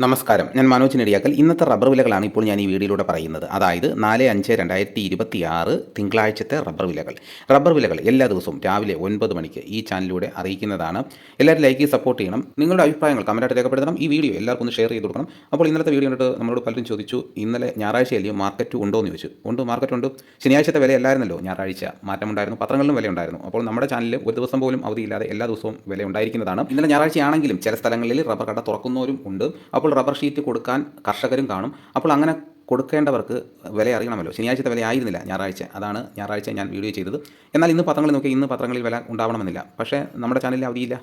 നമസ്കാരം, ഞാൻ മനോജ് നെടിയാക്കൽ. ഇന്നത്തെ റബ്ബർ വിലകളാണ് ഇപ്പോൾ ഞാൻ ഈ വീഡിയോയിലൂടെ പറയുന്നത്. അതായത് 4/5/2026 തിങ്കളാഴ്ചത്തെ റബ്ബർ വിലകൾ എല്ലാ ദിവസവും രാവിലെ 9 മണിക്ക് ഈ ചാനലിലൂടെ അറിയിക്കുന്നതാണ്. എല്ലാവരും ലൈക്ക് ചെയ്ത് സപ്പോർട്ട് ചെയ്യണം. നിങ്ങളുടെ അഭിപ്രായങ്ങൾ കമൻറ്റായിട്ട് രേഖപ്പെടുത്തണം. ഈ വീഡിയോ എല്ലാവർക്കും ഒന്ന് ഷെയർ ചെയ്ത് കൊടുക്കണം. അപ്പോൾ ഇന്നലത്തെ വീഡിയോ കണ്ടിട്ട് നമ്മളോട് പലരും ചോദിച്ചു, ഇന്നലെ ഞായറാഴ്ചയല്ലയോ മാർക്കറ്റ് ഉണ്ടോ എന്ന് ചോദിച്ചു. ഉണ്ട്, മാർക്കറ്റ് ഉണ്ട്. ശനിയാഴ്ചത്തെ വിലയല്ലായിരുന്നല്ലോ ഞായറാഴ്ച, മാറ്റമുണ്ടായിരുന്നു. പത്രങ്ങളിലും വിലയുണ്ടായിരുന്നു. അപ്പോൾ നമ്മുടെ ചാനലിൽ ഒരു ദിവസം പോലും അവധിയില്ലാതെ എല്ലാ ദിവസവും വില ഉണ്ടായിരിക്കുന്നതാണ്. ഇന്നലെ ഞായറാഴ്ചയാണെങ്കിലും ചില സ്ഥലങ്ങളിൽ റബ്ബർ കട തുറക്കുന്നവരും ഉണ്ട്. അപ്പോൾ റബ്ബർ ഷീറ്റ് കൊടുക്കാൻ കർഷകരും കാണും. അപ്പോൾ അങ്ങനെ കൊടുക്കേണ്ടവർക്ക് വില അറിയണമല്ലോ. ശനിയാഴ്ചത്തെ വില ആയിരുന്നില്ല ഞായറാഴ്ച, അതാണ് ഞായറാഴ്ച ഞാൻ വീഡിയോ ചെയ്തത്. എന്നാൽ ഇന്ന് പത്രങ്ങളിൽ നോക്കി, ഇന്ന് പത്രങ്ങളിൽ വില ഉണ്ടാവണമെന്നില്ല. പക്ഷേ നമ്മുടെ ചാനലിൽ അവധിയില്ല.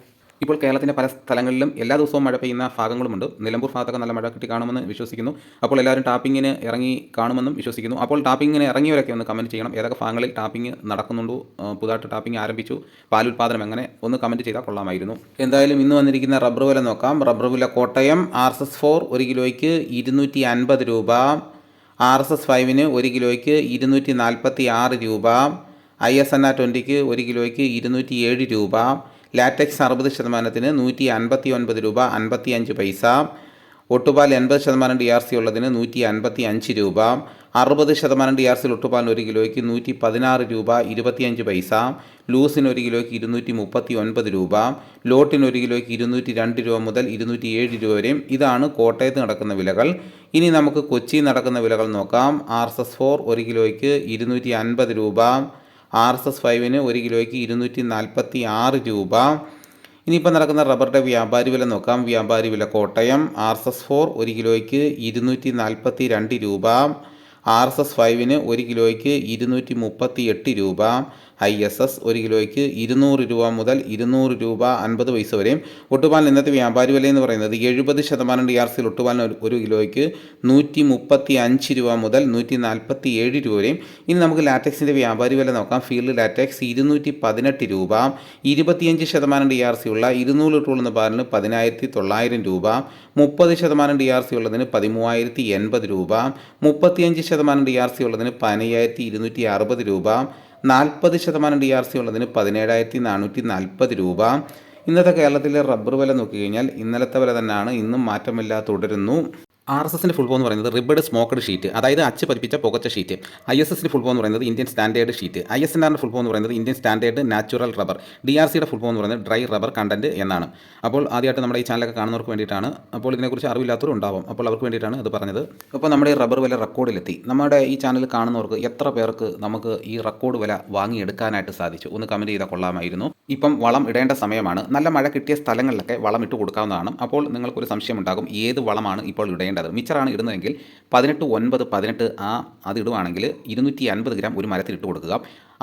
ഇപ്പോൾ കേരളത്തിൻ്റെ പല സ്ഥലങ്ങളിലും എല്ലാ ദിവസവും മഴ പെയ്യുന്ന ഭാഗങ്ങളുമുണ്ട്. നിലമ്പൂർ ഭാഗത്തൊക്കെ നല്ല മഴ കിട്ടി കാണുമെന്ന് വിശ്വസിക്കുന്നു. അപ്പോൾ എല്ലാവരും ടാപ്പിങ്ങിന് ഇറങ്ങി കാണുമെന്നും വിശ്വസിക്കുന്നു. അപ്പോൾ ടാപ്പിങ്ങിന് ഇറങ്ങിയവരൊക്കെ ഒന്ന് കമൻറ്റ് ചെയ്യണം. ഏതൊക്കെ ഭാഗങ്ങളിൽ ടാപ്പിംഗ് നടക്കുന്നുണ്ടോ, പുതുതായിട്ട് ടാപ്പിംഗ് ആരംഭിച്ചു, പാലുൽപാദനം എങ്ങനെ, ഒന്ന് കമൻറ്റ് ചെയ്താൽ കൊള്ളാമായിരുന്നു. എന്തായാലും ഇന്ന് വന്നിരിക്കുന്ന റബ്ബർ വില നോക്കാം. റബ്ബർ വില കോട്ടയം RSS-4 1 കിലോയ്ക്ക് 250 രൂപ, RSS 5 1 കിലോയ്ക്ക് 246 രൂപ, ISNR 20 1 കിലോയ്ക്ക് 207 രൂപ, ലാറ്റക്സ് 60% 159 രൂപ 55 പൈസ, ഒട്ടുപാൽ 80% DRC ഉള്ളതിന് 155 രൂപ, 60% DRC ഒട്ടുപാലിന് 1 കിലോയ്ക്ക് 116 രൂപ 25 പൈസ, ലൂസിന് 1 കിലോയ്ക്ക് 239 രൂപ, ലോട്ടിന് 1 കിലോയ്ക്ക് 202 രൂപ മുതൽ 207 രൂപ വരെയും. ഇതാണ് കോട്ടയത്ത് നടക്കുന്ന വിലകൾ. ഇനി നമുക്ക് കൊച്ചി നടക്കുന്ന വിലകൾ നോക്കാം. RSS-4 1 കിലോയ്ക്ക് 250 രൂപ, RSS 5 1 കിലോയ്ക്ക് 246 രൂപ. ഇനിയിപ്പോൾ നടക്കുന്ന റബ്ബറിൻ്റെ വ്യാപാരി വില നോക്കാം. വ്യാപാരി വില കോട്ടയം RSS-4 1 കിലോയ്ക്ക് 242 രൂപ, RSS 5 1 കിലോയ്ക്ക് 238 രൂപ, ISS 1 കിലോയ്ക്ക് 200 രൂപ മുതൽ 200 രൂപ 50 പൈസ വരെയും. ഒട്ടുപാലിന് ഇന്നത്തെ വ്യാപാരി വില എന്ന് പറയുന്നത് 70% DRC ഒട്ടുപാലിന് 1 കിലോയ്ക്ക് 135 രൂപ മുതൽ 147 രൂപ വരെയും. ഇനി നമുക്ക് ലാറ്റക്സിൻ്റെ വ്യാപാരി വില നോക്കാം. ഫീൽഡ് ലാറ്റക്സ് 218 രൂപ, 25% DRC ഉള്ള 200 ലിറ്റർ ഉള്ള പാലിന് 10,900 രൂപ, 30% DRC ഉള്ളതിന് 13,080 രൂപ, 35% DRC ഉള്ളതിന് 15,260 രൂപ, 40% DRC ഉള്ളതിന് 17,440 രൂപ. ഇന്നത്തെ കേരളത്തിലെ റബ്ബർ വില നോക്കിക്കഴിഞ്ഞാൽ ഇന്നലത്തെ വില തന്നെയാണ്, ഇന്നും മാറ്റമില്ലാതെ തുടരുന്നു. RSSൻ്റെ ഫുൾ ഫോം എന്ന് പറയുന്നത് റിബഡ് സ്മോക്ക്ഡ് ഷീറ്റ്, അതായത് അച്ച് പതിപ്പിച്ച പുകച്ച ഷീറ്റ്. ISSൻ്റെ ഫുൾ ഫോം എന്ന് പറയുന്നത് ഇന്ത്യൻ സ്റ്റാൻഡേർഡ് ഷീറ്റ്. ISNRൻ്റെ ഫുൾ ഫോം എന്ന് പറയുന്നത് ഇന്ത്യൻ സ്റ്റാൻഡേർഡ് നാച്ചുറൽ റബ്ബർ. DRCയുടെ ഫുൾ ഫോം എന്ന് പറയുന്നത് ഡ്രൈ റബ്ബർ കണ്ടന്റ് എന്നാണ്. അപ്പോൾ ആദ്യമായിട്ട് നമ്മുടെ ഈ ചാനലൊക്കെ കാണുന്നവർക്ക് വേണ്ടിയിട്ടാണ്. അപ്പോൾ ഇതിനെക്കുറിച്ച് അറിവില്ലാത്തവരും ഉണ്ടാവും. അപ്പോൾ അവർക്ക് വേണ്ടിയിട്ടാണ് ഇത് പറഞ്ഞത്. അപ്പോൾ നമ്മുടെ ഈ റബ്ബർ വില റെക്കോർഡിലെത്തി. നമ്മുടെ ഈ ചാനൽ കാണുന്നവർക്ക് എത്ര പേർക്ക് നമുക്ക് ഈ റെക്കോർഡ് വില വാങ്ങിയെടുക്കാനായിട്ട് സാധിച്ചു, ഒന്ന് കമൻറ്റ് ചെയ്താൽ കൊള്ളാമായിരുന്നു. ഇപ്പം വളം ഇടേണ്ട സമയമാണ്. നല്ല മഴ കിട്ടിയ സ്ഥലങ്ങളിലൊക്കെ വളം ഇട്ട് കൊടുക്കാവുന്നതാണ്. അപ്പോൾ നിങ്ങൾക്കൊരു സംശയം ഉണ്ടാകും, ഏത് വളമാണ് ഇപ്പോൾ ഇടേണ്ടത്. മിച്ചറാണ് ഇടുന്നതെങ്കിൽ 18-9-18 അത് ഇടുവാണെങ്കിൽ 250 ഗ്രാം ഒരു മരത്തിൽ ഇട്ട് കൊടുക്കുക.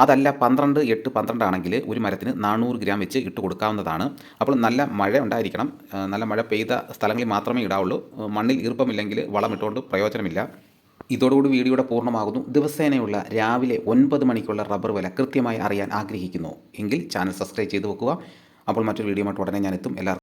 അതല്ല 12-8-12 ആണെങ്കിൽ ഒരു മരത്തിന് 400 ഗ്രാം വെച്ച് ഇട്ട് കൊടുക്കാവുന്നതാണ്. അപ്പോൾ നല്ല മഴ ഉണ്ടായിരിക്കണം. നല്ല മഴ പെയ്ത സ്ഥലങ്ങളിൽ മാത്രമേ ഇടാവുള്ളൂ. മണ്ണിൽ ഈർപ്പമില്ലെങ്കിൽ വളം ഇട്ടുകൊണ്ട് പ്രയോജനമില്ല. ഇതോടുകൂടി വീഡിയോയുടെ പൂർണ്ണമാകുന്നു. ദിവസേനയുള്ള രാവിലെ 9 മണിക്കുള്ള റബ്ബർ വില കൃത്യമായി അറിയാൻ ആഗ്രഹിക്കുന്നു എങ്കിൽ ചാനൽ സബ്സ്ക്രൈബ് ചെയ്ത് വെക്കുക. അപ്പോൾ മറ്റൊരു വീഡിയോയുമായിട്ട് ഉടനെ ഞാൻ എത്തും. എല്ലാവർക്കും